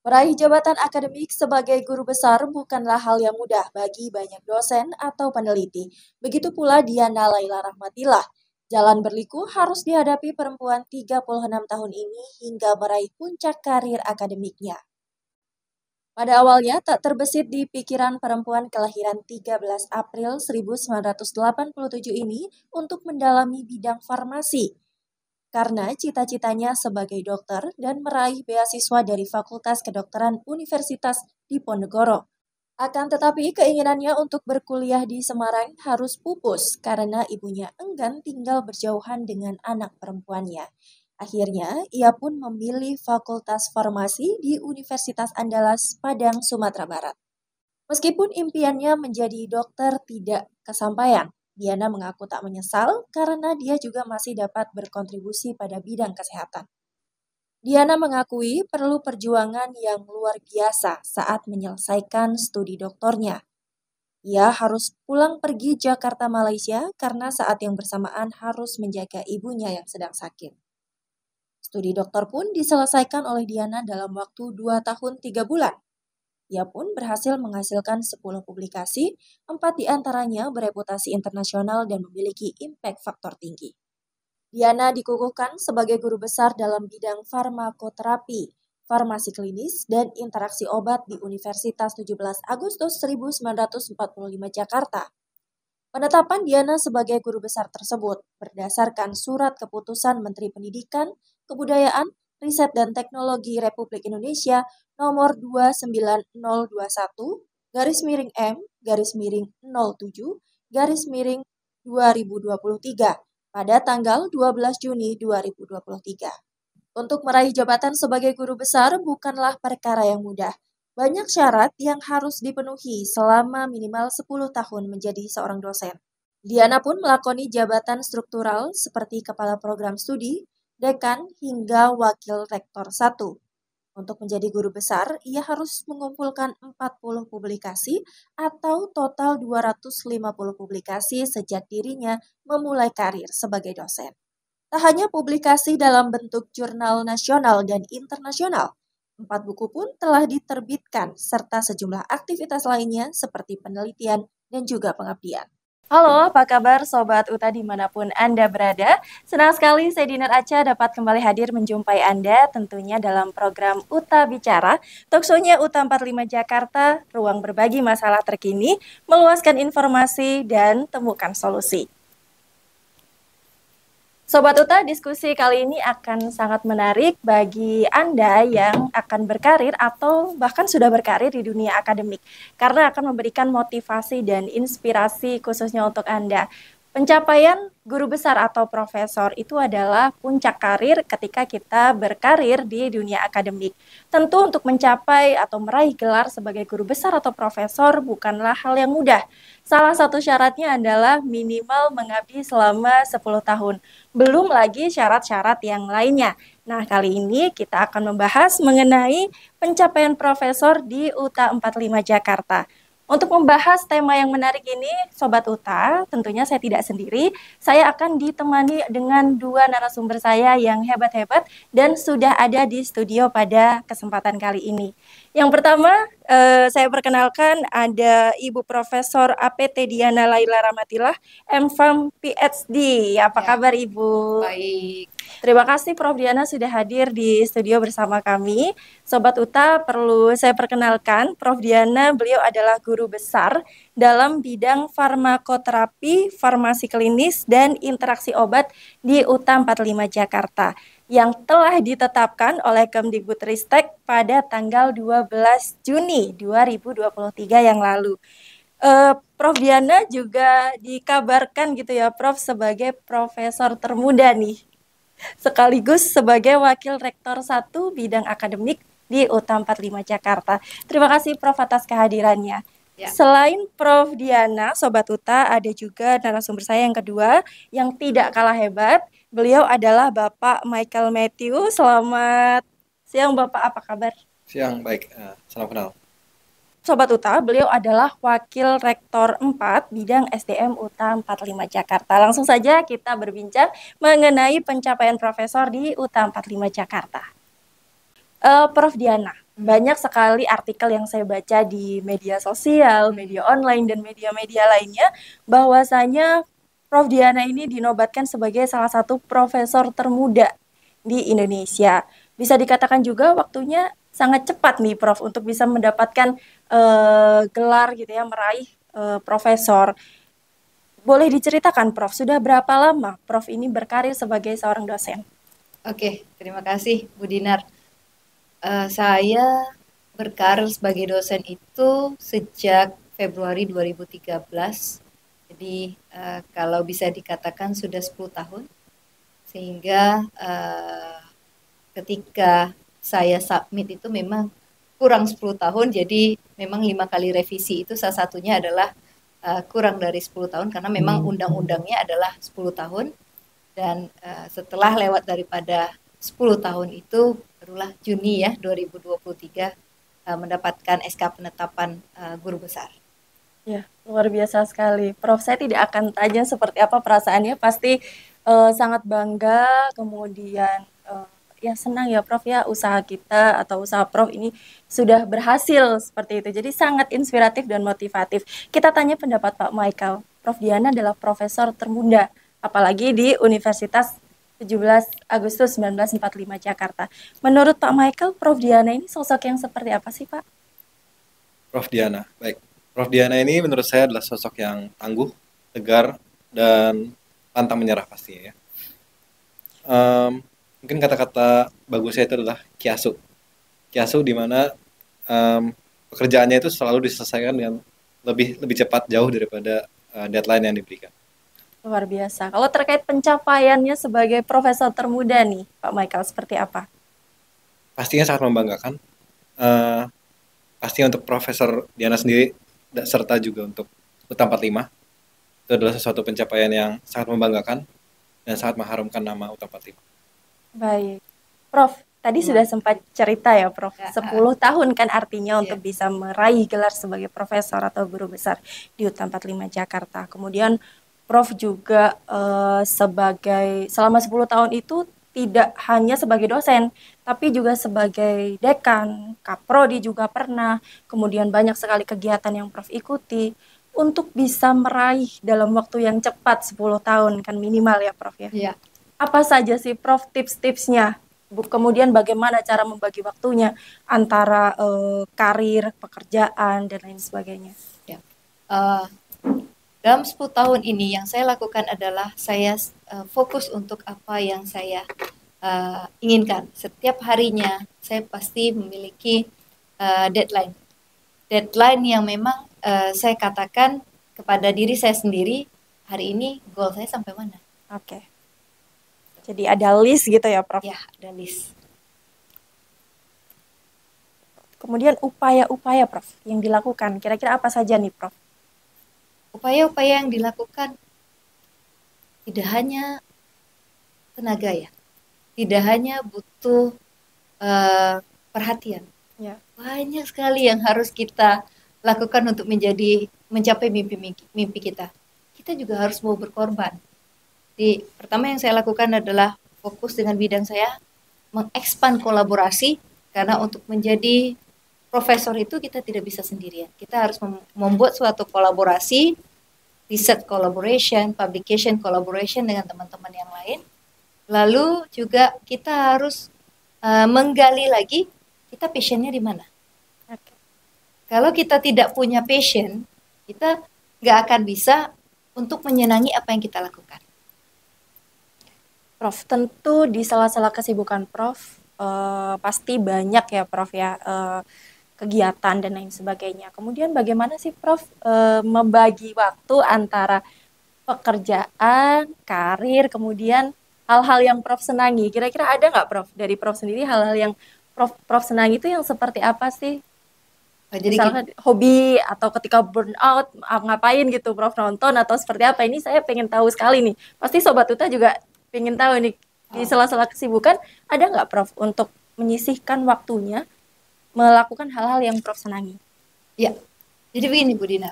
Meraih jabatan akademik sebagai guru besar bukanlah hal yang mudah bagi banyak dosen atau peneliti. Begitu pula Diana Laila Rahmatillah. Jalan berliku harus dihadapi perempuan 36 tahun ini hingga meraih puncak karir akademiknya. Pada awalnya tak terbesit di pikiran perempuan kelahiran 13 April 1987 ini untuk mendalami bidang farmasi karena cita-citanya sebagai dokter dan meraih beasiswa dari Fakultas Kedokteran Universitas Diponegoro. Akan tetapi keinginannya untuk berkuliah di Semarang harus pupus karena ibunya enggan tinggal berjauhan dengan anak perempuannya. Akhirnya, ia pun memilih Fakultas Farmasi di Universitas Andalas, Padang, Sumatera Barat. Meskipun impiannya menjadi dokter tidak kesampaian, Diana mengaku tak menyesal karena dia juga masih dapat berkontribusi pada bidang kesehatan. Diana mengakui perlu perjuangan yang luar biasa saat menyelesaikan studi doktornya. Ia harus pulang pergi Jakarta, Malaysia karena saat yang bersamaan harus menjaga ibunya yang sedang sakit. Studi doktor pun diselesaikan oleh Diana dalam waktu 2 tahun 3 bulan. Ia pun berhasil menghasilkan 10 publikasi, 4 diantaranya bereputasi internasional dan memiliki impact faktor tinggi. Diana dikukuhkan sebagai guru besar dalam bidang farmakoterapi, farmasi klinis, dan interaksi obat di Universitas 17 Agustus 1945 Jakarta. Penetapan Diana sebagai guru besar tersebut berdasarkan surat keputusan Menteri Pendidikan, Kebudayaan, Riset dan Teknologi Republik Indonesia nomor 29021 /M/07 2023 pada tanggal 12 Juni 2023. Untuk meraih jabatan sebagai guru besar bukanlah perkara yang mudah. Banyak syarat yang harus dipenuhi selama minimal 10 tahun menjadi seorang dosen. Diana pun melakoni jabatan struktural seperti kepala program studi, dekan, hingga wakil rektor 1. Untuk menjadi guru besar, ia harus mengumpulkan 40 publikasi atau total 250 publikasi sejak dirinya memulai karir sebagai dosen. Tak hanya publikasi dalam bentuk jurnal nasional dan internasional, 4 buku pun telah diterbitkan serta sejumlah aktivitas lainnya seperti penelitian dan juga pengabdian. Halo, apa kabar Sobat UTA dimanapun Anda berada? Senang sekali saya Dinar Aca dapat kembali hadir menjumpai Anda tentunya dalam program UTA Bicara, talkshow-nya UTA 45 Jakarta, ruang berbagi masalah terkini, meluaskan informasi dan temukan solusi. Sobat UTA, diskusi kali ini akan sangat menarik bagi Anda yang akan berkarir atau bahkan sudah berkarir di dunia akademik, karena akan memberikan motivasi dan inspirasi khususnya untuk Anda. Pencapaian guru besar atau profesor itu adalah puncak karir ketika kita berkarir di dunia akademik. Tentu untuk mencapai atau meraih gelar sebagai guru besar atau profesor bukanlah hal yang mudah. Salah satu syaratnya adalah minimal mengabdi selama 10 tahun. Belum lagi syarat-syarat yang lainnya. Nah, kali ini kita akan membahas mengenai pencapaian profesor di UTA 45 Jakarta. Untuk membahas tema yang menarik ini, Sobat UTA, tentunya saya tidak sendiri. Saya akan ditemani dengan 2 narasumber saya yang hebat-hebat dan sudah ada di studio pada kesempatan kali ini. Yang pertama, saya perkenalkan ada Ibu Profesor APT Diana Laila Rahmatillah, MPharm PhD. Apa kabar Ibu? Baik. Terima kasih Prof. Diana sudah hadir di studio bersama kami. Sobat UTA, perlu saya perkenalkan, Prof. Diana, beliau adalah guru besar dalam bidang farmakoterapi, farmasi klinis, dan interaksi obat di UTA 45 Jakarta yang telah ditetapkan oleh Kemdikbudristek pada tanggal 12 Juni 2023 yang lalu. Prof. Diana juga dikabarkan gitu ya, Prof, sebagai profesor termuda nih, sekaligus sebagai Wakil Rektor 1 Bidang Akademik di UTA 45 Jakarta. Terima kasih Prof atas kehadirannya. Ya. Selain Prof Diana, Sobat UTA, ada juga narasumber saya yang kedua yang tidak kalah hebat. Beliau adalah Bapak Michael Matthew. Selamat siang Bapak, apa kabar? Siang, baik. Salam kenal. Sobat UTA, beliau adalah Wakil Rektor 4 Bidang SDM UTA 45 Jakarta. Langsung saja kita berbincang mengenai pencapaian profesor di UTA 45 Jakarta. Prof Diana, Banyak sekali artikel yang saya baca di media sosial, media online, dan media-media lainnya, bahwasanya Prof. Diana ini dinobatkan sebagai salah satu profesor termuda di Indonesia. Bisa dikatakan juga waktunya sangat cepat nih Prof untuk bisa mendapatkan gelar gitu ya, meraih profesor. Boleh diceritakan Prof, sudah berapa lama Prof ini berkarir sebagai seorang dosen? Oke, terima kasih Bu Dinar. Saya berkarir sebagai dosen itu sejak Februari 2013. Jadi kalau bisa dikatakan sudah 10 tahun. Sehingga ketika saya submit itu memang kurang 10 tahun. Jadi memang 5 kali revisi itu salah satunya adalah kurang dari 10 tahun. Karena memang undang-undangnya adalah 10 tahun. Dan setelah lewat daripada 10 tahun itu barulah Juni ya 2023 mendapatkan SK penetapan guru besar. Ya, luar biasa sekali. Prof, saya tidak akan tanya seperti apa perasaannya, pasti sangat bangga, kemudian ya senang ya Prof ya usaha kita atau usaha Prof ini sudah berhasil seperti itu. Jadi sangat inspiratif dan motivatif. Kita tanya pendapat Pak Michael. Prof Diana adalah profesor termuda, apalagi di Universitas 17 Agustus 1945 Jakarta. Menurut Pak Michael, Prof Diana ini sosok yang seperti apa sih Pak? Prof. Diana, baik. Prof. Diana ini menurut saya adalah sosok yang tangguh, tegar, dan pantang menyerah pastinya ya. Mungkin kata-kata bagusnya itu adalah kiasu. Kiasu di mana pekerjaannya itu selalu diselesaikan dengan lebih cepat jauh daripada deadline yang diberikan. Luar biasa. Kalau terkait pencapaiannya sebagai profesor termuda nih, Pak Michael, seperti apa? Pastinya sangat membanggakan. Pastinya untuk Profesor Diana sendiri serta juga untuk UTA 45 itu adalah sesuatu pencapaian yang sangat membanggakan dan sangat mengharumkan nama UTA 45. Baik. Prof, tadi sudah sempat cerita ya Prof, 10 tahun kan artinya untuk bisa meraih gelar sebagai profesor atau guru besar di UTA 45 Jakarta. Kemudian Prof juga selama 10 tahun itu tidak hanya sebagai dosen, tapi juga sebagai dekan, kaprodi juga pernah, kemudian banyak sekali kegiatan yang Prof ikuti untuk bisa meraih dalam waktu yang cepat 10 tahun kan minimal ya Prof ya. Iya. Apa saja sih Prof tips-tipsnya? Kemudian bagaimana cara membagi waktunya antara karir, pekerjaan, dan lain sebagainya? Ya. Dalam 10 tahun ini yang saya lakukan adalah saya fokus untuk apa yang saya inginkan. Setiap harinya saya pasti memiliki deadline. Deadline yang memang saya katakan kepada diri saya sendiri, hari ini goal saya sampai mana. Oke. Jadi ada list gitu ya Prof? Ya, ada list. Kemudian upaya-upaya Prof yang dilakukan, kira-kira apa saja nih Prof? Upaya-upaya yang dilakukan tidak hanya tenaga ya, tidak hanya butuh perhatian. Ya. Banyak sekali yang harus kita lakukan untuk mencapai mimpi kita. Kita juga harus mau berkorban. Pertama yang saya lakukan adalah fokus dengan bidang saya, mengekspan kolaborasi, karena untuk menjadi profesor itu kita tidak bisa sendirian. Kita harus membuat suatu kolaborasi, research collaboration, publication collaboration dengan teman-teman yang lain. Lalu juga kita harus menggali lagi, kita passionnya di mana. Okay. Kalau kita tidak punya passion, kita nggak akan bisa untuk menyenangi apa yang kita lakukan. Prof, tentu di sela-sela kesibukan Prof, pasti banyak ya Prof ya, kegiatan dan lain sebagainya. Kemudian bagaimana sih Prof membagi waktu antara pekerjaan, karir, kemudian hal-hal yang Prof senangi? Kira-kira ada nggak Prof dari Prof sendiri hal-hal yang Prof senangi itu yang seperti apa sih? Jadi misalnya hobi atau ketika burnout ngapain gitu Prof, nonton atau seperti apa? Ini saya pengen tahu sekali nih. Pasti Sobat Uta juga pengen tahu nih di sela-sela kesibukan ada nggak Prof untuk menyisihkan waktunya melakukan hal-hal yang Prof senangi? Ya, jadi begini Bu Dina,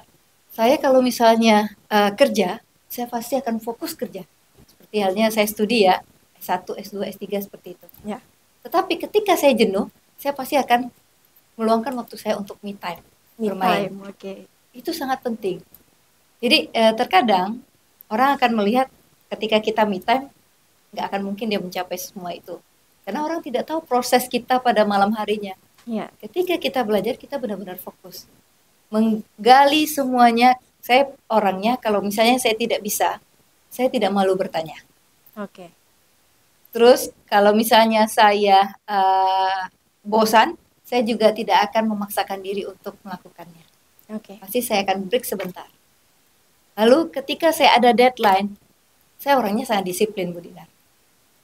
saya kalau misalnya kerja, saya pasti akan fokus kerja. Seperti halnya saya studi ya, S1, S2, S3 seperti itu. Ya. Tetapi ketika saya jenuh, saya pasti akan meluangkan waktu saya untuk me time, Me bermain. time, oke. Itu sangat penting. Jadi terkadang orang akan melihat ketika kita me time, nggak akan mungkin dia mencapai semua itu. Karena orang tidak tahu proses kita pada malam harinya. Ya, Ketika kita belajar, kita benar-benar fokus. Menggali semuanya. Saya orangnya, kalau misalnya saya tidak bisa, saya tidak malu bertanya. oke. Terus kalau misalnya saya bosan, saya juga tidak akan memaksakan diri untuk melakukannya. Oke. Pasti saya akan break sebentar. Lalu ketika saya ada deadline, saya orangnya sangat disiplin, Bu Dinar.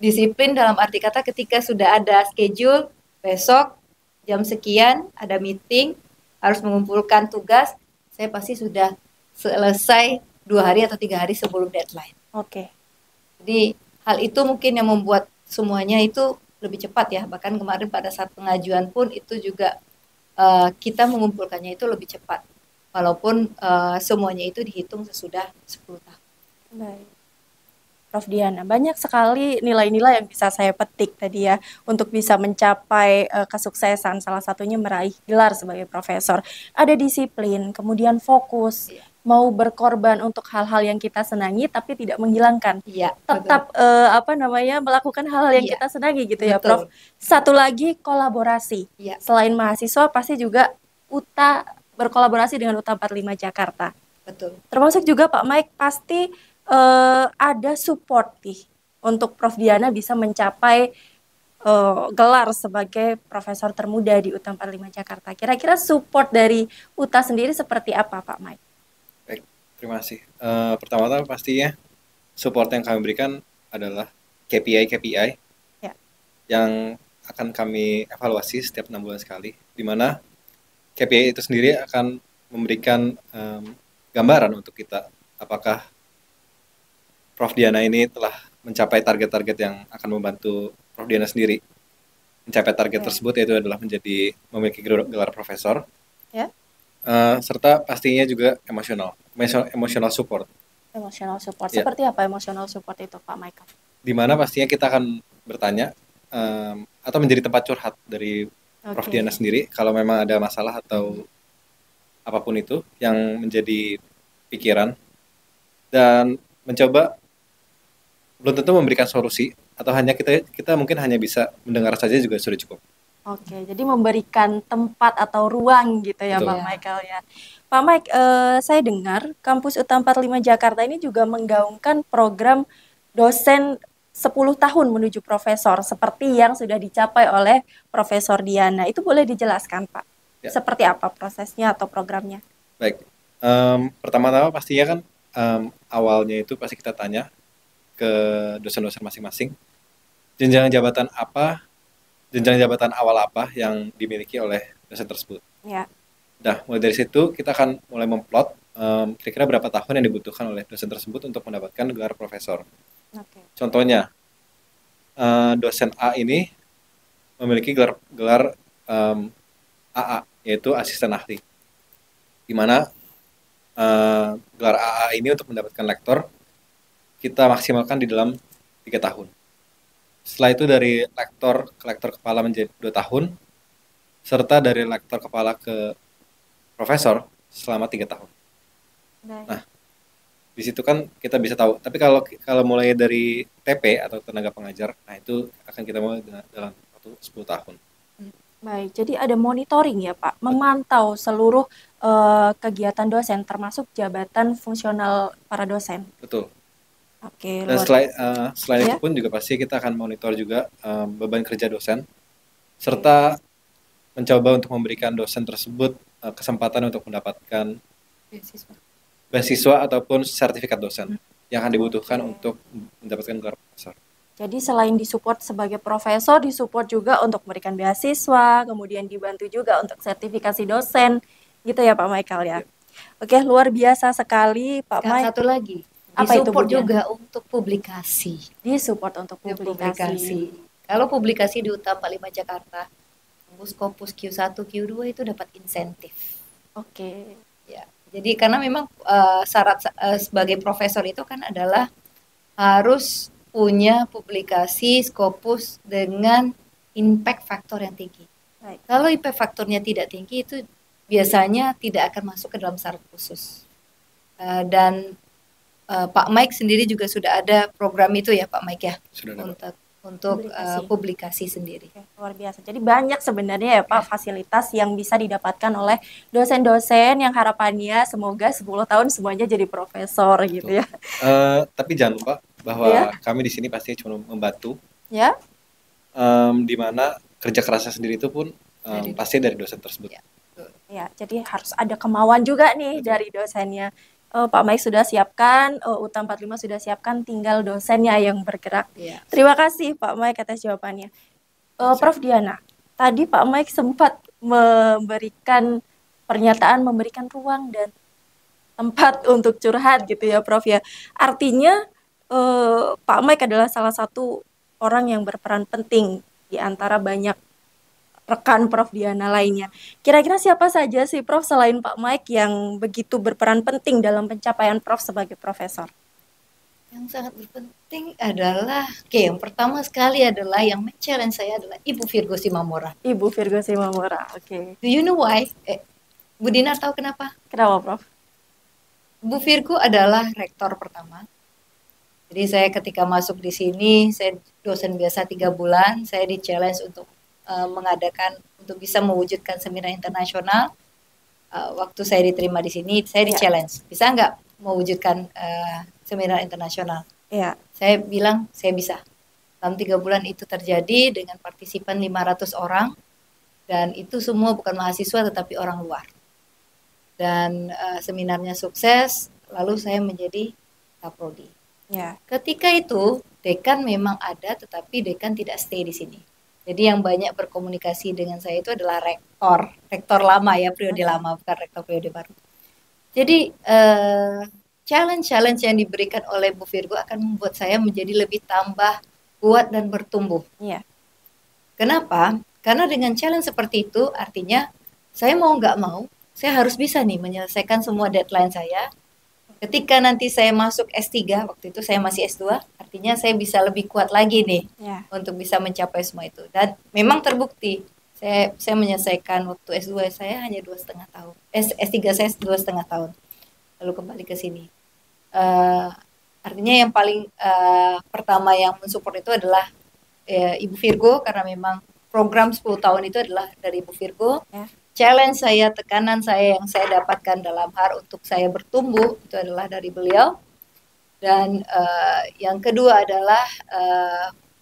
Disiplin dalam arti kata ketika sudah ada schedule, besok jam sekian ada meeting, harus mengumpulkan tugas, saya pasti sudah selesai 2 hari atau 3 hari sebelum deadline. Oke. Jadi hal itu mungkin yang membuat semuanya itu lebih cepat ya. Bahkan kemarin pada saat pengajuan pun itu juga kita mengumpulkannya itu lebih cepat. Walaupun semuanya itu dihitung sesudah 10 tahun. Baik. Prof. Diana, banyak sekali nilai-nilai yang bisa saya petik tadi ya untuk bisa mencapai kesuksesan, salah satunya meraih gelar sebagai profesor. Ada disiplin, kemudian fokus, Iya. mau berkorban untuk hal-hal yang kita senangi tapi tidak menghilangkan. Iya, Tetap melakukan hal-hal yang Iya, kita senangi gitu ya, betul. Prof. Satu lagi kolaborasi. Iya, Selain mahasiswa pasti juga UTA berkolaborasi dengan UTA 45 Jakarta. betul. Termasuk juga Pak Mike pasti ada support nih untuk Prof. Diana bisa mencapai gelar sebagai profesor termuda di UTA 45 Jakarta. Kira-kira support dari UTA sendiri seperti apa Pak Mike? Baik, terima kasih. Pertama-tama pastinya support yang kami berikan adalah KPI Ya. yang akan kami evaluasi setiap 6 bulan sekali, di mana KPI itu sendiri akan memberikan gambaran untuk kita apakah Prof. Diana ini telah mencapai target-target yang akan membantu Prof. Diana sendiri. Mencapai target Ya. tersebut yaitu adalah memiliki gelar profesor, Ya. Serta pastinya juga emotional support. Emotional support. Ya. Seperti apa emotional support itu Pak Michael? Di mana pastinya kita akan bertanya atau menjadi tempat curhat dari Prof. Oke. Diana sendiri kalau memang ada masalah atau apapun itu yang menjadi pikiran, dan mencoba belum tentu memberikan solusi, atau hanya kita mungkin hanya bisa mendengar saja juga sudah cukup. Oke, jadi memberikan tempat atau ruang gitu ya Betul. Pak Michael ya. Pak Mike, saya dengar kampus UTA 45 Jakarta ini juga menggaungkan program dosen 10 tahun menuju profesor seperti yang sudah dicapai oleh Profesor Diana. Itu boleh dijelaskan Pak? Ya. Seperti apa prosesnya atau programnya? Baik, pertama-tama pastinya kan awalnya itu pasti kita tanya ke dosen-dosen masing-masing jenjang jabatan awal apa yang dimiliki oleh dosen tersebut. Ya. Nah, mulai dari situ kita akan mulai memplot kira-kira berapa tahun yang dibutuhkan oleh dosen tersebut untuk mendapatkan gelar profesor. Oke. Contohnya, dosen A ini memiliki gelar AA, yaitu asisten ahli, di mana gelar AA ini untuk mendapatkan lektor kita maksimalkan di dalam 3 tahun. Setelah itu dari lektor ke lektor kepala menjadi 2 tahun, serta dari lektor kepala ke profesor selama 3 tahun. Baik. Nah, di situ kan kita bisa tahu. Tapi kalau mulai dari TP atau tenaga pengajar, nah itu akan kita mulai dalam waktu 10 tahun. Baik, jadi ada monitoring ya Pak, memantau seluruh kegiatan dosen termasuk jabatan fungsional para dosen. Betul. Oke, Dan selain Ya. itu pun juga pasti kita akan monitor juga beban kerja dosen, serta mencoba untuk memberikan dosen tersebut kesempatan untuk mendapatkan beasiswa ataupun sertifikat dosen yang akan dibutuhkan untuk mendapatkan gelar profesor. Jadi selain disupport sebagai profesor, disupport juga untuk memberikan beasiswa, kemudian dibantu juga untuk sertifikasi dosen, gitu ya Pak Michael ya. Oke, luar biasa sekali Pak Sekarang Mike. satu lagi, Apa itu, disupport Bu Dian? juga untuk publikasi. Disupport untuk publikasi. Kalau publikasi di UTA 45 Jakarta, Scopus Q1, Q2 itu dapat insentif. Oke. Ya, jadi karena memang syarat sebagai profesor itu kan adalah harus punya publikasi Scopus dengan impact faktor yang tinggi. Baik. Kalau IP faktornya tidak tinggi itu biasanya tidak akan masuk ke dalam syarat khusus. Dan Pak Mike sendiri juga sudah ada program itu ya Pak Mike ya, Sudah ada, Pak. untuk Publikasi. publikasi sendiri. Oke, luar biasa. Jadi banyak sebenarnya ya Pak fasilitas yang bisa didapatkan oleh dosen-dosen yang harapannya semoga 10 tahun semuanya jadi profesor gitu ya. Tapi jangan lupa bahwa Ya. kami di sini pasti cuma membantu, Ya. di mana kerja kerasnya sendiri itu pun pasti dari dosen tersebut. Ya. Ya, jadi harus ada kemauan juga nih dari dosennya. Pak Mike sudah siapkan, UTA 45 sudah siapkan, tinggal dosennya yang bergerak. Ya. Terima kasih Pak Mike atas jawabannya. Prof Diana, tadi Pak Mike sempat memberikan pernyataan, memberikan ruang dan tempat untuk curhat gitu ya Prof ya. Artinya Pak Mike adalah salah satu orang yang berperan penting di antara banyak rekan Prof Diana lainnya. Kira-kira siapa saja sih Prof selain Pak Mike yang begitu berperan penting dalam pencapaian Prof sebagai profesor? Yang sangat berpenting adalah, yang pertama sekali adalah yang men-challenge saya adalah Ibu Virgo Simamora. Ibu Virgo Simamora, oke. Do you know why? Bu Dinar tahu kenapa? Kenapa Prof? Bu Virgo adalah rektor pertama. Jadi saya ketika masuk di sini, saya dosen biasa 3 bulan, saya di-challenge untuk mengadakan, untuk bisa mewujudkan seminar internasional. Waktu saya diterima di sini, saya di-challenge. Bisa nggak mewujudkan seminar internasional? Ya. Saya bilang, saya bisa. Dalam 3 bulan itu terjadi dengan partisipan 500 orang, dan itu semua bukan mahasiswa tetapi orang luar. Dan seminarnya sukses, lalu saya menjadi kaprodi. Ya. Ketika itu, dekan memang ada, tetapi dekan tidak stay di sini. Jadi yang banyak berkomunikasi dengan saya itu adalah rektor lama ya, periode lama, bukan rektor periode baru. Jadi challenge-challenge yang diberikan oleh Bu Virgo akan membuat saya menjadi lebih tambah kuat dan bertumbuh. Iya. Kenapa? Karena dengan challenge seperti itu, artinya saya mau nggak mau, saya harus bisa nih menyelesaikan semua deadline saya. Ketika nanti saya masuk S3, waktu itu saya masih S2, artinya saya bisa lebih kuat lagi nih untuk bisa mencapai semua itu. Dan memang terbukti, saya menyelesaikan waktu S2 saya hanya 2,5 tahun. S3 saya 2,5 tahun. Lalu kembali ke sini. Artinya yang paling pertama yang mensupport itu adalah Ibu Virgo, karena memang program 10 tahun itu adalah dari Ibu Virgo. Challenge saya, tekanan saya yang saya dapatkan dalam hal untuk saya bertumbuh itu adalah dari beliau. Dan yang kedua adalah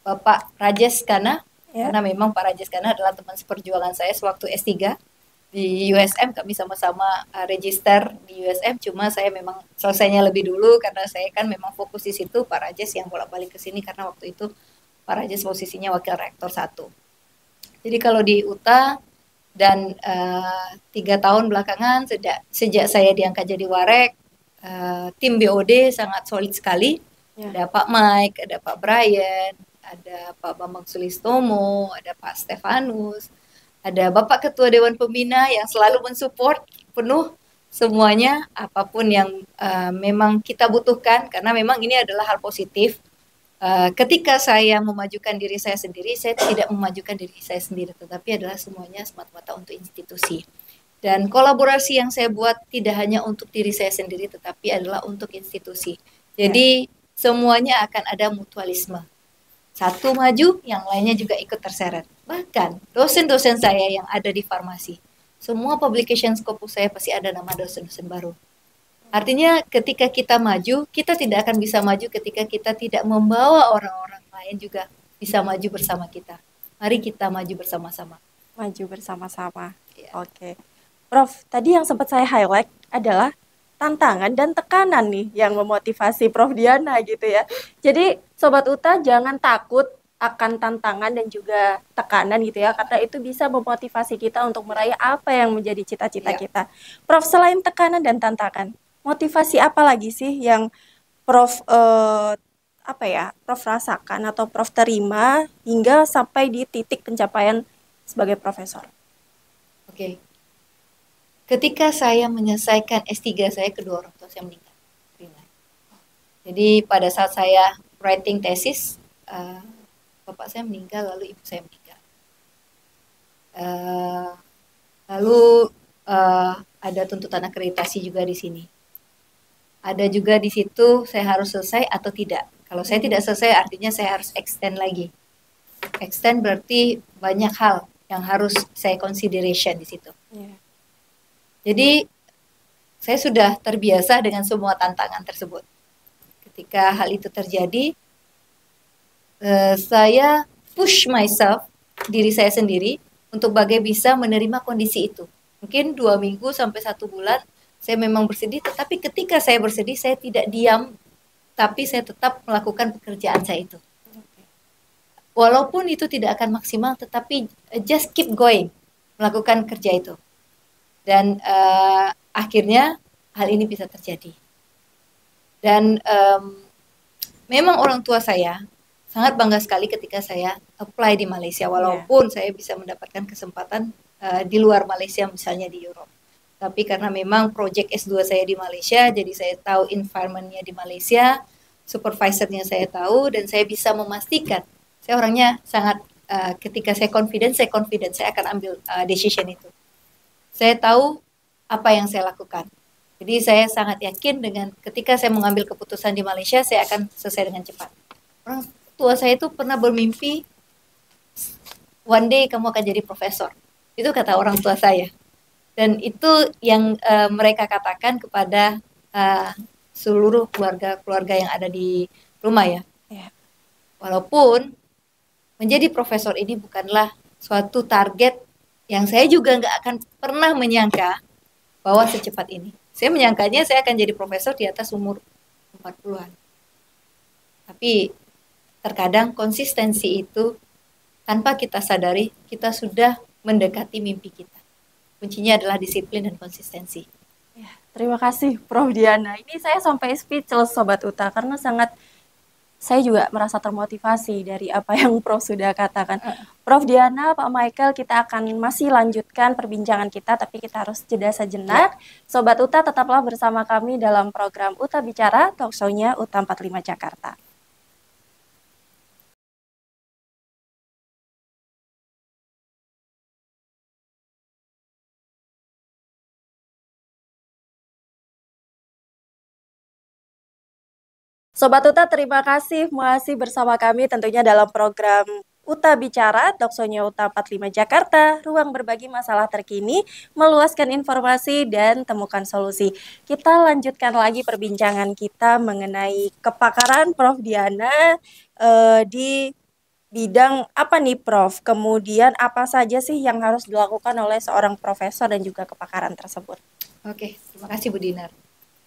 Bapak Rajesh Khanna, karena memang Pak Rajesh Khanna adalah teman seperjuangan saya sewaktu S3 di USM. Kami sama-sama register di USM, cuma saya memang selesainya lebih dulu karena saya kan memang fokus di situ. Pak Rajesh yang bolak-balik ke sini karena waktu itu Pak Rajesh posisinya wakil rektor 1. Jadi kalau di UTA dan 3 tahun belakangan sejak saya diangkat jadi warek, tim BOD sangat solid sekali. Ada Pak Mike, ada Pak Brian, ada Pak Bambang Sulistomo, ada Pak Stefanus, ada Bapak Ketua Dewan Pembina yang selalu mensupport penuh semuanya apapun yang memang kita butuhkan, karena memang ini adalah hal positif. Ketika saya memajukan diri saya sendiri, saya tidak memajukan diri saya sendiri, tetapi adalah semuanya semata-mata untuk institusi. Dan kolaborasi yang saya buat tidak hanya untuk diri saya sendiri, tetapi adalah untuk institusi. Jadi semuanya akan ada mutualisme. Satu maju, yang lainnya juga ikut terseret. Bahkan dosen-dosen saya yang ada di farmasi, semua publication scopus saya pasti ada nama dosen-dosen baru. Artinya ketika kita maju, kita tidak akan bisa maju ketika kita tidak membawa orang-orang lain juga bisa maju bersama kita. Mari kita maju bersama-sama. Maju bersama-sama. Oke. Prof, tadi yang sempat saya highlight adalah tantangan dan tekanan nih yang memotivasi Prof Diana gitu ya. Jadi Sobat UTA jangan takut akan tantangan dan juga tekanan gitu ya, karena itu bisa memotivasi kita untuk meraih apa yang menjadi cita-cita kita. Prof, selain tekanan dan tantangan, motivasi apa lagi sih yang Prof Prof rasakan atau Prof terima hingga sampai di titik pencapaian sebagai profesor? Oke. Ketika saya menyelesaikan S3 saya, kedua orang tua saya meninggal. Jadi pada saat saya writing tesis, bapak saya meninggal, lalu ibu saya meninggal. Eh, lalu ada tuntutan akreditasi juga di sini. Ada juga di situ saya harus selesai atau tidak. Kalau saya tidak selesai artinya saya harus extend lagi. Extend berarti banyak hal yang harus saya consideration di situ. Ya. Jadi saya sudah terbiasa dengan semua tantangan tersebut. Ketika hal itu terjadi, saya push myself, diri saya sendiri, untuk bagaimana bisa menerima kondisi itu. Mungkin 2 minggu sampai 1 bulan, saya memang bersedih, tetapi ketika saya bersedih, saya tidak diam, tapi saya tetap melakukan pekerjaan saya itu. Walaupun itu tidak akan maksimal, tetapi just keep going, melakukan kerja itu. Dan akhirnya hal ini bisa terjadi. Dan memang orang tua saya sangat bangga sekali ketika saya apply di Malaysia, walaupun saya bisa mendapatkan kesempatan di luar Malaysia, misalnya di Europe. Tapi karena memang project S2 saya di Malaysia, jadi saya tahu environment-nya di Malaysia, supervisornya saya tahu, dan saya bisa memastikan. Saya orangnya sangat, ketika saya confident saya akan ambil decision itu. Saya tahu apa yang saya lakukan. Jadi saya sangat yakin dengan ketika saya mengambil keputusan di Malaysia, saya akan selesai dengan cepat. Orang tua saya itu pernah bermimpi, one day kamu akan jadi profesor. Itu kata orang tua saya. Dan itu yang mereka katakan kepada seluruh keluarga yang ada di rumah ya. Walaupun menjadi profesor ini bukanlah suatu target yang saya juga nggak akan pernah menyangka bahwa secepat ini. Saya menyangkanya saya akan jadi profesor di atas umur 40-an. Tapi terkadang konsistensi itu tanpa kita sadari, kita sudah mendekati mimpi kita. Kuncinya adalah disiplin dan konsistensi. Ya, terima kasih Prof. Diana. Ini saya sampai speechless Sobat Uta karena saya juga merasa termotivasi dari apa yang Prof sudah katakan. Prof Diana, Pak Michael, kita akan masih lanjutkan perbincangan kita, tapi kita harus jeda sejenak. Sobat Uta, tetaplah bersama kami dalam program Uta Bicara, talkshow-nya Uta 45 Jakarta. Sobat Uta, terima kasih masih bersama kami tentunya dalam program Uta Bicara, talkshow-nya Uta 45 Jakarta, ruang berbagi masalah terkini, meluaskan informasi dan temukan solusi. Kita lanjutkan lagi perbincangan kita mengenai kepakaran Prof Diana di bidang apa nih Prof? Kemudian apa saja sih yang harus dilakukan oleh seorang profesor dan juga kepakaran tersebut? Oke, terima kasih Bu Dinar.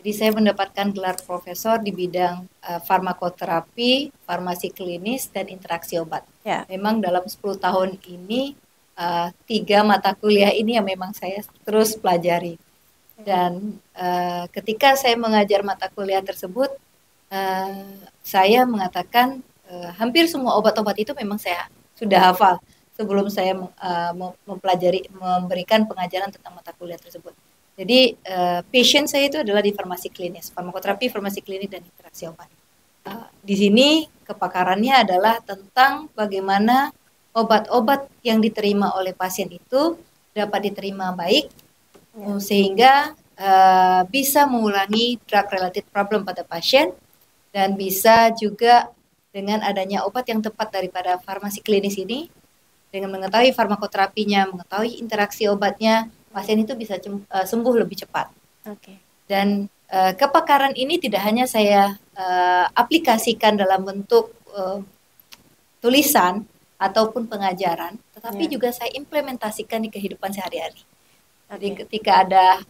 Jadi saya mendapatkan gelar profesor di bidang farmakoterapi, farmasi klinis, dan interaksi obat. Ya. Memang dalam 10 tahun ini 3 mata kuliah ini yang memang saya terus pelajari. Dan ketika saya mengajar mata kuliah tersebut, saya mengatakan hampir semua obat-obat itu memang saya sudah hafal sebelum saya memberikan pengajaran tentang mata kuliah tersebut. Jadi passion saya itu adalah di farmasi klinis, farmakoterapi, farmasi klinis, dan interaksi obat. Di sini kepakarannya adalah tentang bagaimana obat-obat yang diterima oleh pasien itu dapat diterima baik, sehingga bisa mengurangi drug-related problem pada pasien, dan bisa juga dengan adanya obat yang tepat daripada farmasi klinis ini, dengan mengetahui farmakoterapinya, mengetahui interaksi obatnya, pasien itu bisa sembuh lebih cepat. Dan kepakaran ini tidak hanya saya aplikasikan dalam bentuk tulisan ataupun pengajaran, tetapi juga saya implementasikan di kehidupan sehari-hari. Jadi ketika ada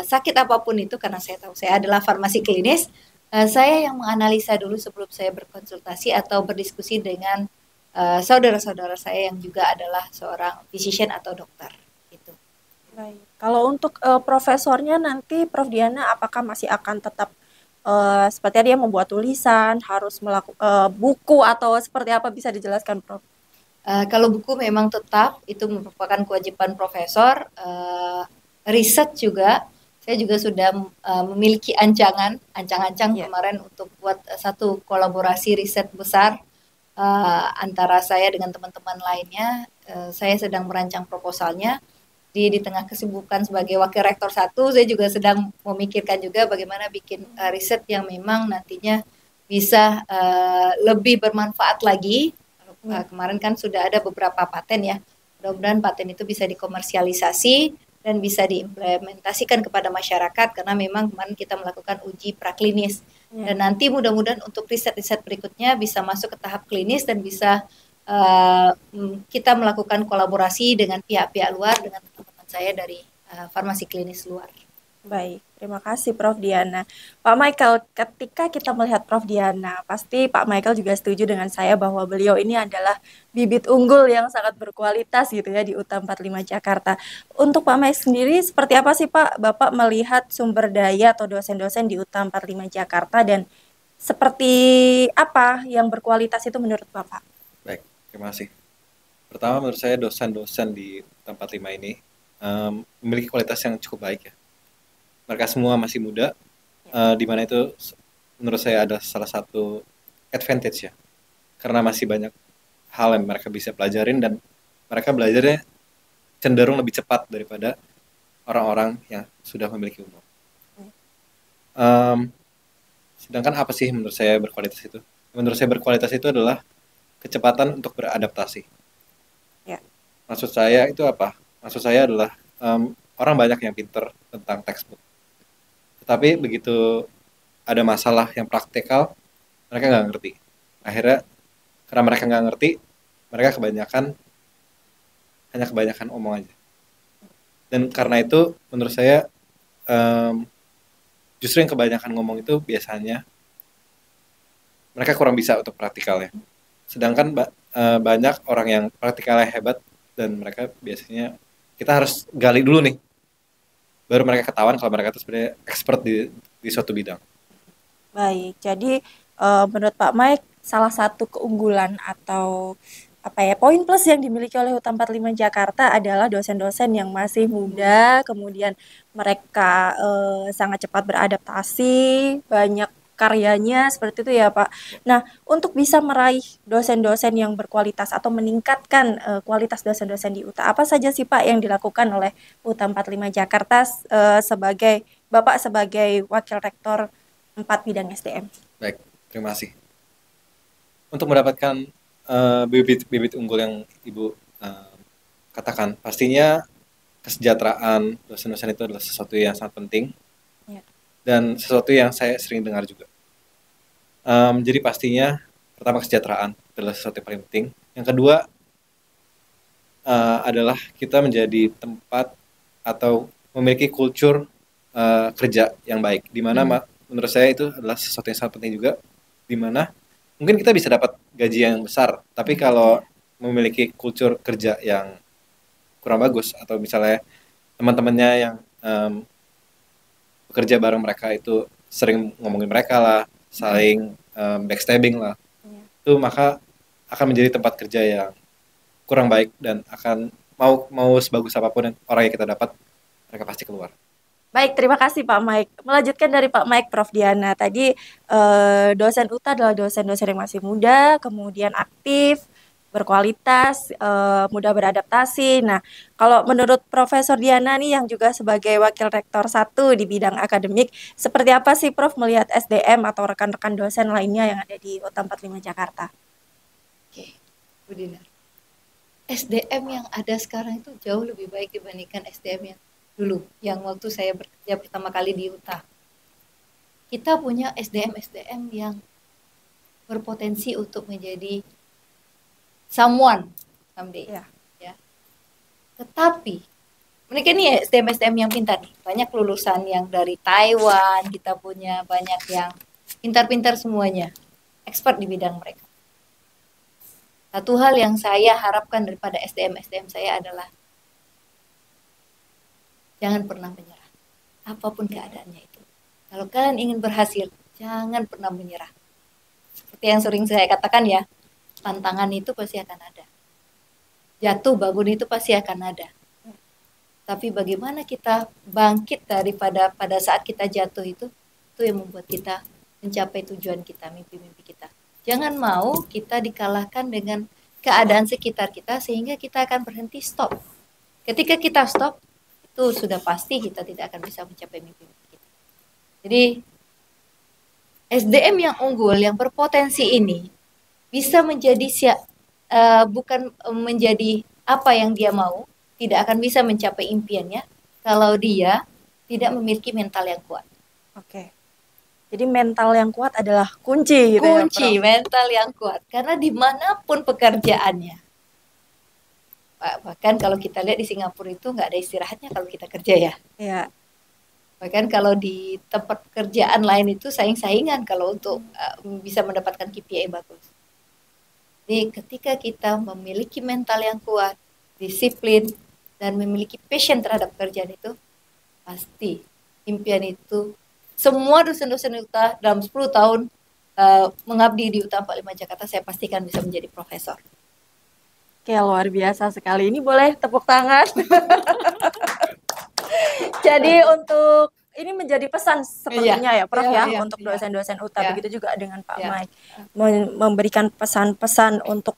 sakit apapun itu, karena saya tahu saya adalah farmasi klinis, saya yang menganalisa dulu sebelum saya berkonsultasi atau berdiskusi dengan saudara-saudara saya yang juga adalah seorang physician atau dokter. Gitu. Baik. Kalau untuk profesornya nanti Prof Diana apakah masih akan tetap seperti dia membuat tulisan, harus melakukan buku atau seperti apa, bisa dijelaskan Prof? Kalau buku memang tetap itu merupakan kewajiban profesor. Riset juga, saya juga sudah memiliki ancang-ancang kemarin untuk buat satu kolaborasi riset besar antara saya dengan teman-teman lainnya saya sedang merancang proposalnya. Di tengah kesibukan sebagai wakil rektor 1, saya juga sedang memikirkan juga bagaimana bikin riset yang memang nantinya bisa lebih bermanfaat lagi. Kemarin kan sudah ada beberapa paten ya, mudah-mudahan paten itu bisa dikomersialisasi dan bisa diimplementasikan kepada masyarakat, karena memang kemarin kita melakukan uji praklinis. Dan nanti mudah-mudahan untuk riset-riset berikutnya bisa masuk ke tahap klinis dan bisa kita melakukan kolaborasi dengan pihak-pihak luar, dengan teman-teman saya dari farmasi klinis luar. Baik, terima kasih Prof. Diana. Pak Michael, ketika kita melihat Prof. Diana, pasti Pak Michael juga setuju dengan saya bahwa beliau ini adalah bibit unggul yang sangat berkualitas gitu ya di UTA 45 Jakarta. Untuk Pak Michael sendiri, seperti apa sih Pak Bapak melihat sumber daya atau dosen-dosen di UTA 45 Jakarta, dan seperti apa yang berkualitas itu menurut Bapak? Baik, terima kasih. Pertama, menurut saya dosen-dosen di UTA 45 ini memiliki kualitas yang cukup baik ya. Mereka semua masih muda, di mana itu menurut saya ada salah satu advantage ya, karena masih banyak hal yang mereka bisa pelajarin dan mereka belajarnya cenderung lebih cepat daripada orang-orang yang sudah memiliki umur. Sedangkan apa sih menurut saya berkualitas itu? Menurut saya berkualitas itu adalah kecepatan untuk beradaptasi. Ya. Maksud saya itu apa? Maksud saya adalah orang banyak yang pinter tentang textbook, tapi begitu ada masalah yang praktikal, mereka nggak ngerti. Akhirnya, karena mereka nggak ngerti, mereka hanya kebanyakan omong aja. Dan karena itu, menurut saya, justru yang kebanyakan ngomong itu biasanya mereka kurang bisa untuk praktikalnya. Sedangkan banyak orang yang praktikalnya hebat, dan mereka biasanya, kita harus gali dulu nih, baru mereka ketahuan kalau mereka itu sebenarnya expert di suatu bidang. Baik, jadi menurut Pak Mike, salah satu keunggulan atau poin plus yang dimiliki oleh UTA 45 Jakarta adalah dosen-dosen yang masih muda, kemudian mereka sangat cepat beradaptasi, banyak karyanya, seperti itu ya Pak. Nah, untuk bisa meraih dosen-dosen yang berkualitas atau meningkatkan kualitas dosen-dosen di UTA, apa saja sih Pak yang dilakukan oleh UTA 45 Jakarta sebagai Bapak sebagai Wakil Rektor 4 bidang SDM? Baik, terima kasih. Untuk mendapatkan bibit unggul yang Ibu katakan, pastinya kesejahteraan dosen-dosen itu adalah sesuatu yang sangat penting, ya, dan sesuatu yang saya sering dengar juga. Jadi pastinya, pertama kesejahteraan adalah sesuatu yang paling penting. Yang kedua adalah kita menjadi tempat atau memiliki kultur kerja yang baik, di mana menurut saya itu adalah sesuatu yang sangat penting juga, di mana mungkin kita bisa dapat gaji yang besar, tapi kalau memiliki kultur kerja yang kurang bagus, atau misalnya teman-temannya yang bekerja bareng mereka itu sering ngomongin mereka lah, saling backstabbing lah, itu maka akan menjadi tempat kerja yang kurang baik, dan akan mau sebagus apapun orang yang kita dapat, mereka pasti keluar. Baik, terima kasih Pak Mike. Melanjutkan dari Pak Mike, Prof. Diana. Tadi dosen UTA adalah dosen-dosen yang masih muda, kemudian aktif, berkualitas, mudah beradaptasi. Nah, kalau menurut Profesor Diana nih yang juga sebagai Wakil Rektor 1 di bidang akademik, seperti apa sih Prof melihat SDM atau rekan-rekan dosen lainnya yang ada di UTA 45 Jakarta? Oke, Bu Dinar. SDM yang ada sekarang itu jauh lebih baik dibandingkan SDM yang dulu, yang waktu saya bekerja pertama kali di UTA. Kita punya SDM yang berpotensi untuk menjadi someone someday. Ya. Tetapi mereka ini SDM yang pintar nih. Banyak lulusan yang dari Taiwan, kita punya banyak yang pintar-pintar semuanya, expert di bidang mereka. Satu hal yang saya harapkan daripada SDM saya adalah jangan pernah menyerah, apapun keadaannya itu. Kalau kalian ingin berhasil, jangan pernah menyerah. Seperti yang sering saya katakan ya, tantangan itu pasti akan ada. Jatuh bangun itu pasti akan ada. Tapi bagaimana kita bangkit daripada pada saat kita jatuh itu yang membuat kita mencapai tujuan kita, mimpi-mimpi kita. Jangan mau kita dikalahkan dengan keadaan sekitar kita sehingga kita akan berhenti stop. Ketika kita stop, itu sudah pasti kita tidak akan bisa mencapai mimpi kita. Jadi SDM yang unggul, yang berpotensi ini bisa menjadi bukan menjadi apa yang dia mau, tidak akan bisa mencapai impiannya kalau dia tidak memiliki mental yang kuat. Oke. Jadi mental yang kuat adalah kunci gitu ya, Kunci Prof? mental yang kuat. Karena dimanapun pekerjaannya. Bahkan kalau kita lihat di Singapura itu nggak ada istirahatnya kalau kita kerja ya. Iya. Bahkan kalau di tempat pekerjaan lain itu saing-saingan kalau untuk bisa mendapatkan KPI bagus. Jadi ketika kita memiliki mental yang kuat, disiplin, dan memiliki passion terhadap pekerjaan itu, pasti impian itu semua dosen-dosen UTA dalam 10 tahun mengabdi di UTA 45 Jakarta, saya pastikan bisa menjadi profesor. Oke, luar biasa sekali. Ini boleh tepuk tangan. Jadi untuk ini menjadi pesan sepertinya ya, Prof ya, untuk dosen-dosen UTA. Begitu juga dengan Pak Mike, memberikan pesan-pesan untuk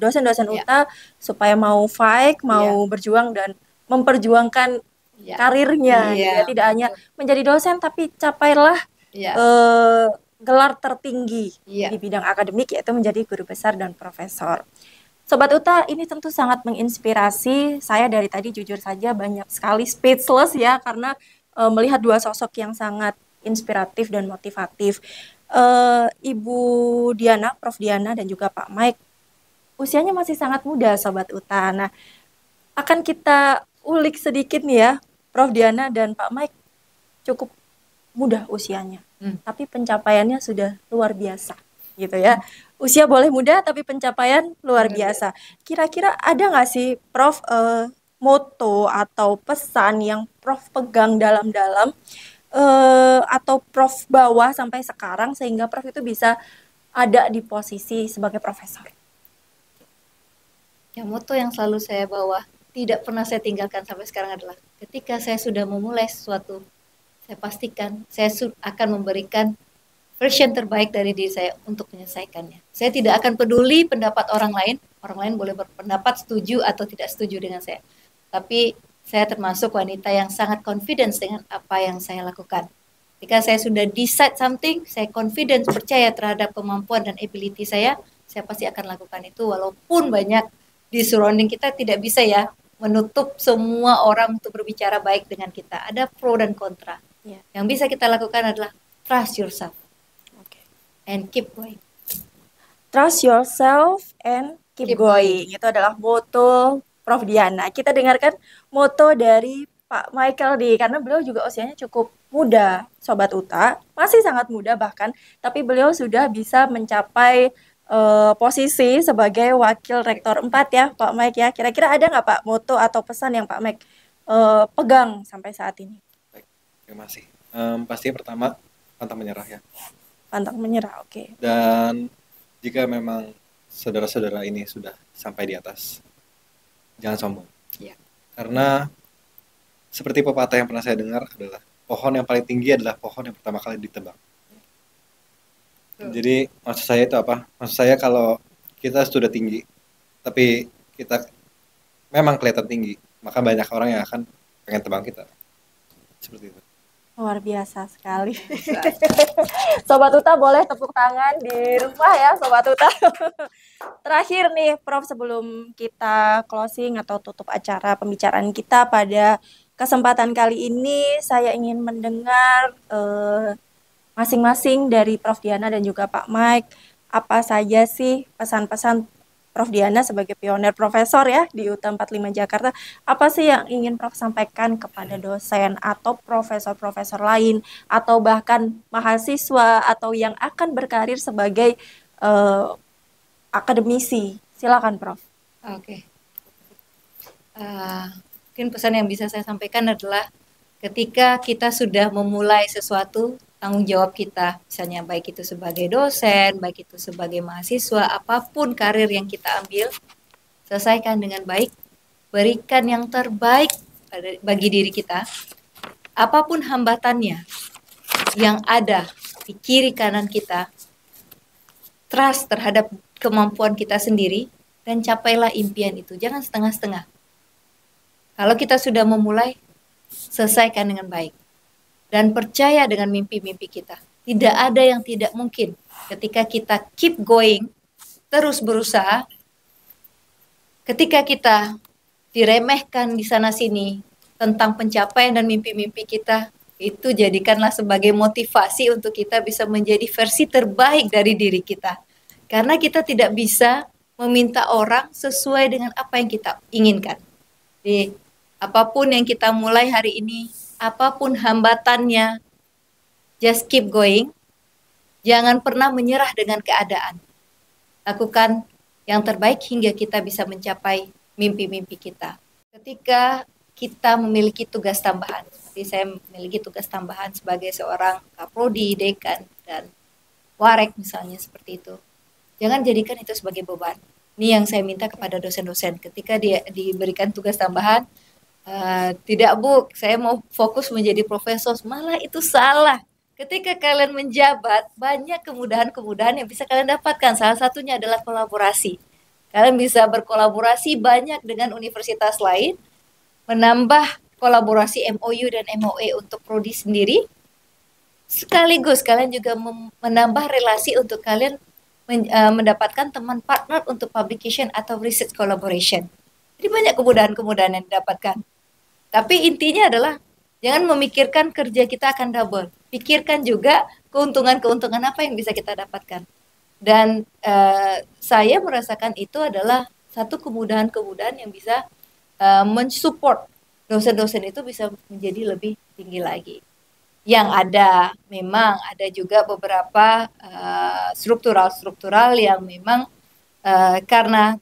dosen-dosen UTA supaya mau fight, mau berjuang dan memperjuangkan karirnya. Gitu ya. Tidak hanya menjadi dosen, tapi capailah gelar tertinggi di bidang akademik, yaitu menjadi guru besar dan profesor. Sobat UTA, ini tentu sangat menginspirasi. Saya dari tadi jujur saja banyak sekali speechless ya, karena melihat dua sosok yang sangat inspiratif dan motivatif. Ibu Diana, Prof Diana dan juga Pak Mike, usianya masih sangat muda, Sobat UTA. Nah, akan kita ulik sedikit nih ya, Prof Diana dan Pak Mike cukup muda usianya, tapi pencapaiannya sudah luar biasa, gitu ya. Usia boleh muda, tapi pencapaian luar biasa. Kira-kira ada nggak sih, Prof, moto atau pesan yang Prof pegang dalam-dalam atau Prof bawa sampai sekarang sehingga Prof itu bisa ada di posisi sebagai profesor? Yang moto yang selalu saya bawa, tidak pernah saya tinggalkan sampai sekarang adalah ketika saya sudah memulai sesuatu, saya pastikan saya akan memberikan versi terbaik dari diri saya untuk menyelesaikannya. Saya tidak akan peduli pendapat orang lain boleh berpendapat setuju atau tidak setuju dengan saya. Tapi saya termasuk wanita yang sangat confidence dengan apa yang saya lakukan. Ketika saya sudah decide something, saya confidence, percaya terhadap kemampuan dan ability saya pasti akan lakukan itu walaupun banyak di surrounding kita tidak bisa ya menutup semua orang untuk berbicara baik dengan kita. Ada pro dan kontra. Yang bisa kita lakukan adalah trust yourself and keep going. Trust yourself and keep going. Itu adalah moto Prof Diana. Kita dengarkan moto dari Pak Michael nih, karena beliau juga usianya cukup muda, Sobat UTA, masih sangat muda bahkan, tapi beliau sudah bisa mencapai posisi sebagai Wakil Rektor 4 ya, Pak Mike ya. Kira-kira ada nggak Pak moto atau pesan yang Pak Mike pegang sampai saat ini? Baik, terima kasih. Pasti pertama, pantang menyerah ya. Pantang menyerah, oke. Dan jika memang saudara-saudara ini sudah sampai di atas, jangan sombong. Ya. Karena seperti pepatah yang pernah saya dengar adalah pohon yang paling tinggi adalah pohon yang pertama kali ditebang. Jadi maksud saya itu apa? Maksud saya kalau kita sudah tinggi, tapi kita memang kelihatan tinggi, maka banyak orang yang akan pengen tebang kita. Seperti itu. Luar biasa sekali. Sobat UTA boleh tepuk tangan di rumah ya, Sobat UTA. Terakhir nih, Prof, sebelum kita closing atau tutup acara pembicaraan kita pada kesempatan kali ini, saya ingin mendengar masing-masing dari Prof Diana dan juga Pak Mike, apa saja sih pesan-pesan Prof Diana sebagai pionir profesor ya di UTA 45 Jakarta, apa sih yang ingin Prof sampaikan kepada dosen atau profesor-profesor lain atau bahkan mahasiswa atau yang akan berkarir sebagai akademisi? Silakan Prof. Oke. Mungkin pesan yang bisa saya sampaikan adalah ketika kita sudah memulai sesuatu, tanggung jawab kita, misalnya baik itu sebagai dosen, baik itu sebagai mahasiswa, apapun karir yang kita ambil, selesaikan dengan baik, berikan yang terbaik bagi diri kita, apapun hambatannya yang ada di kiri kanan kita, trust terhadap kemampuan kita sendiri, dan capailah impian itu. Jangan setengah-setengah. Kalau kita sudah memulai, selesaikan dengan baik. Dan percaya dengan mimpi-mimpi kita. Tidak ada yang tidak mungkin. Ketika kita keep going, terus berusaha, ketika kita diremehkan di sana-sini tentang pencapaian dan mimpi-mimpi kita, itu jadikanlah sebagai motivasi untuk kita bisa menjadi versi terbaik dari diri kita. Karena kita tidak bisa meminta orang sesuai dengan apa yang kita inginkan. Jadi, apapun yang kita mulai hari ini, apapun hambatannya, just keep going. Jangan pernah menyerah dengan keadaan. Lakukan yang terbaik hingga kita bisa mencapai mimpi-mimpi kita. Ketika kita memiliki tugas tambahan, seperti saya memiliki tugas tambahan sebagai seorang kaprodi, dekan, dan warek misalnya seperti itu. Jangan jadikan itu sebagai beban. Ini yang saya minta kepada dosen-dosen. Ketika dia diberikan tugas tambahan, tidak Bu, saya mau fokus menjadi profesor. Malah itu salah. Ketika kalian menjabat, banyak kemudahan-kemudahan yang bisa kalian dapatkan. Salah satunya adalah kolaborasi. Kalian bisa berkolaborasi banyak dengan universitas lain, menambah kolaborasi MOU dan MOE untuk prodi sendiri. Sekaligus kalian juga menambah relasi untuk kalian mendapatkan teman partner untuk publication atau research collaboration. Jadi banyak kemudahan-kemudahan yang didapatkan. Tapi intinya adalah jangan memikirkan kerja kita akan double. Pikirkan juga keuntungan-keuntungan apa yang bisa kita dapatkan. Dan saya merasakan itu adalah satu kemudahan-kemudahan yang bisa mensupport dosen-dosen itu bisa menjadi lebih tinggi lagi. Yang ada, memang ada juga beberapa struktural yang memang karena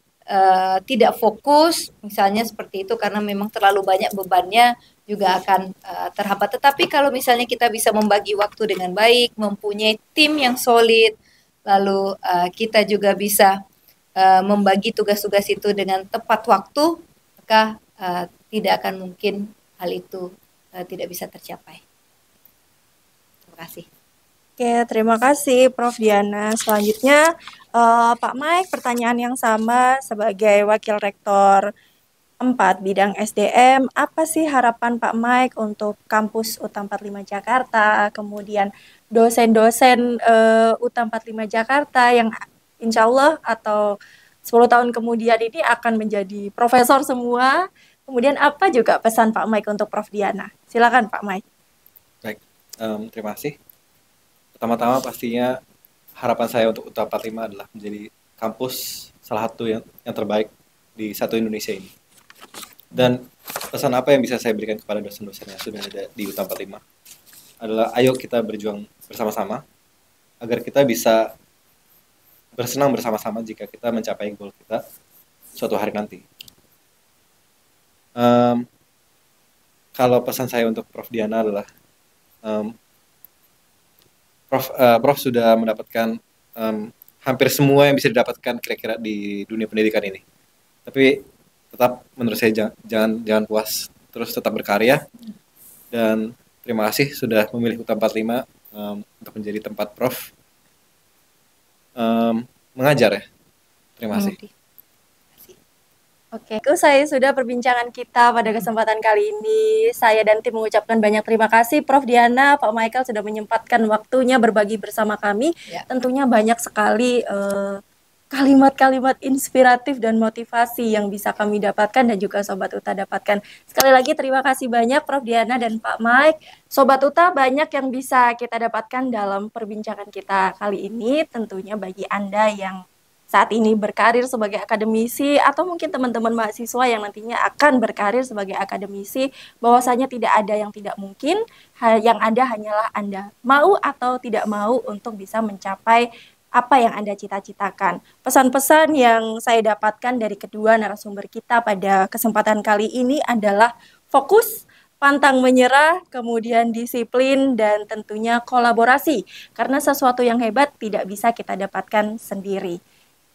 tidak fokus, misalnya seperti itu, karena memang terlalu banyak bebannya juga akan terhambat. Tetapi kalau misalnya kita bisa membagi waktu dengan baik, mempunyai tim yang solid, lalu kita juga bisa membagi tugas-tugas itu dengan tepat waktu, maka tidak akan mungkin hal itu tidak bisa tercapai. Terima kasih. Oke, terima kasih Prof. Diana. Selanjutnya, Pak Mike, pertanyaan yang sama sebagai Wakil Rektor 4 bidang SDM, apa sih harapan Pak Mike untuk kampus UTA 45 Jakarta, kemudian dosen-dosen UTA 45 Jakarta yang insya Allah atau 10 tahun kemudian ini akan menjadi profesor semua. Kemudian apa juga pesan Pak Mike untuk Prof. Diana? Silakan Pak Mike. Baik, terima kasih. Pertama-tama pastinya harapan saya untuk UTA 45 adalah menjadi kampus salah satu yang terbaik di satu Indonesia ini. Dan pesan apa yang bisa saya berikan kepada dosen-dosen yang sudah ada di UTA 45 adalah ayo kita berjuang bersama-sama agar kita bisa bersenang bersama-sama jika kita mencapai goal kita suatu hari nanti. Kalau pesan saya untuk Prof. Diana adalah Prof sudah mendapatkan hampir semua yang bisa didapatkan kira-kira di dunia pendidikan ini. Tapi tetap menurut saya jangan puas, terus tetap berkarya. Dan terima kasih sudah memilih UTA 45 untuk menjadi tempat Prof mengajar ya. Terima kasih. Oke, itu saya sudah perbincangan kita pada kesempatan kali ini. Saya dan tim mengucapkan banyak terima kasih Prof. Diana, Pak Michael sudah menyempatkan waktunya berbagi bersama kami. Ya. Tentunya banyak sekali kalimat-kalimat inspiratif dan motivasi yang bisa kami dapatkan dan juga Sobat UTA dapatkan. Sekali lagi terima kasih banyak Prof. Diana dan Pak Mike. Sobat UTA banyak yang bisa kita dapatkan dalam perbincangan kita kali ini. Tentunya bagi Anda yang saat ini berkarir sebagai akademisi atau mungkin teman-teman mahasiswa yang nantinya akan berkarir sebagai akademisi, bahwasanya tidak ada yang tidak mungkin, yang ada hanyalah Anda mau atau tidak mau untuk bisa mencapai apa yang Anda cita-citakan. Pesan-pesan yang saya dapatkan dari kedua narasumber kita pada kesempatan kali ini adalah fokus, pantang menyerah, kemudian disiplin, dan tentunya kolaborasi. Karena sesuatu yang hebat tidak bisa kita dapatkan sendiri.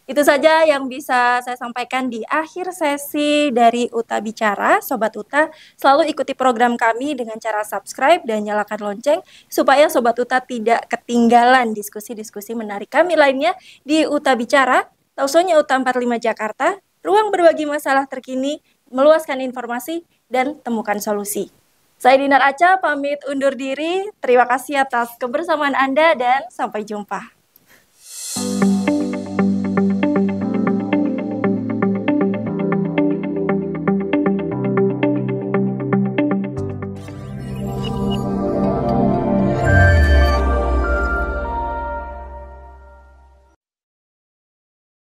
Itu saja yang bisa saya sampaikan di akhir sesi dari UTA Bicara. Sobat UTA, selalu ikuti program kami dengan cara subscribe dan nyalakan lonceng, supaya Sobat UTA tidak ketinggalan diskusi-diskusi menarik kami lainnya di UTA Bicara. Tausonya UTA 45 Jakarta, ruang berbagi masalah terkini, meluaskan informasi, dan temukan solusi. Saya Dinar Aca, pamit undur diri. Terima kasih atas kebersamaan Anda dan sampai jumpa.